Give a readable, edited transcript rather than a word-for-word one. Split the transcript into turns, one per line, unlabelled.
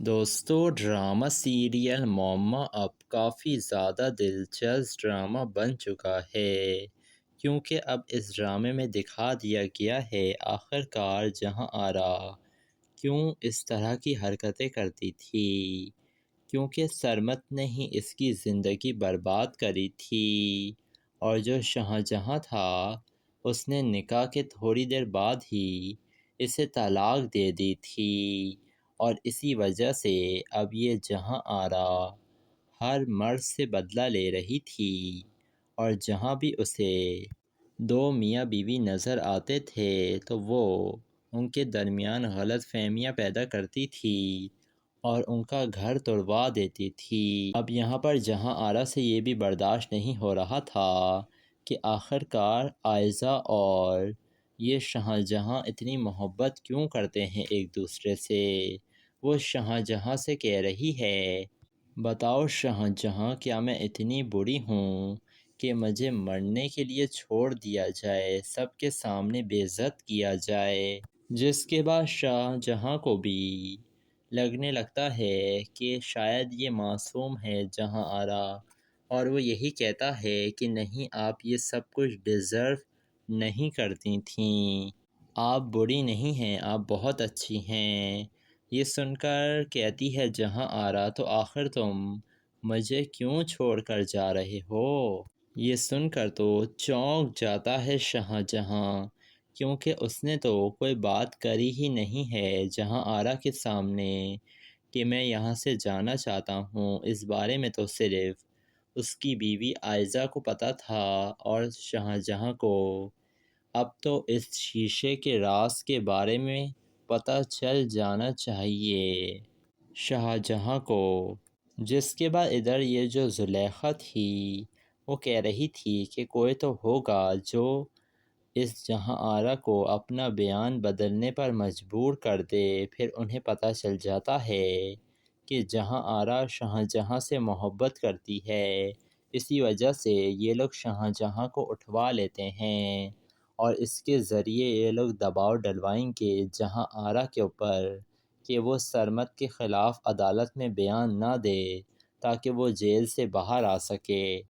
دوستو، drama serial معمہ اب کافی زیادہ دلچسپ ڈرامہ بن چکا ہے، کیونکہ اب اس ڈرامے میں دکھا دیا گیا ہے آخر کار جہاں آرا کیوں اس طرح کی حرکتیں کرتی تھی، کیونکہ سرمت نے ہی اس کی زندگی برباد کری تھی، اور جو شاہجہاں تھا اس نے نکاح کے تھوڑی دیر بعد ہی اسے طلاق دے دی تھی، اور اسی وجہ سے اب یہ جہاں آرا ہر مرد سے بدلہ لے رہی تھی، اور جہاں بھی اسے دو میاں بیوی نظر آتے تھے تو وہ ان کے درمیان غلط فہمیاں پیدا کرتی تھی اور ان کا گھر توڑوا دیتی تھی۔ اب یہاں پر جہاں آرا سے یہ بھی برداشت نہیں ہو رہا تھا کہ آخر کار عائزہ اور یہ شاہجہاں اتنی محبت کیوں کرتے ہیں ایک دوسرے سے۔ وہ شاہجہاں سے کہہ رہی ہے، بتاؤ شاہجہاں، کیا میں اتنی بری ہوں کہ مجھے مرنے کے لیے چھوڑ دیا جائے، سب کے سامنے بے عزت کیا جائے؟ جس کے بعد شاہجہاں کو بھی لگنے لگتا ہے کہ شاید یہ معصوم ہے جہاں آرا، اور وہ یہی کہتا ہے کہ نہیں، آپ یہ سب کچھ ڈیزرو نہیں کرتی تھیں، آپ بری نہیں ہیں، آپ بہت اچھی ہیں۔ یہ سن کر کہتی ہے جہاں آرا، تو آخر تم مجھے کیوں چھوڑ کر جا رہے ہو؟ یہ سن کر تو چونک جاتا ہے شاہجہاں، کیونکہ اس نے تو کوئی بات کری ہی نہیں ہے جہاں آرا کے سامنے کہ میں یہاں سے جانا چاہتا ہوں۔ اس بارے میں تو صرف اس کی بیوی عائزہ کو پتہ تھا، اور شاہجہاں کو اب تو اس شیشے کے راز کے بارے میں پتہ چل جانا چاہیے شاہجہاں کو۔ جس کے بعد ادھر یہ جو زلیخا تھی وہ کہہ رہی تھی کہ کوئی تو ہوگا جو اس جہاں آرا کو اپنا بیان بدلنے پر مجبور کر دے۔ پھر انہیں پتہ چل جاتا ہے کہ جہاں آرا شاہجہاں سے محبت کرتی ہے، اسی وجہ سے یہ لوگ شاہجہاں کو اٹھوا لیتے ہیں، اور اس کے ذریعے یہ لوگ دباؤ ڈلوائیں گے جہاں آرا کے اوپر کہ وہ سرمت کے خلاف عدالت میں بیان نہ دے، تاکہ وہ جیل سے باہر آ سکے۔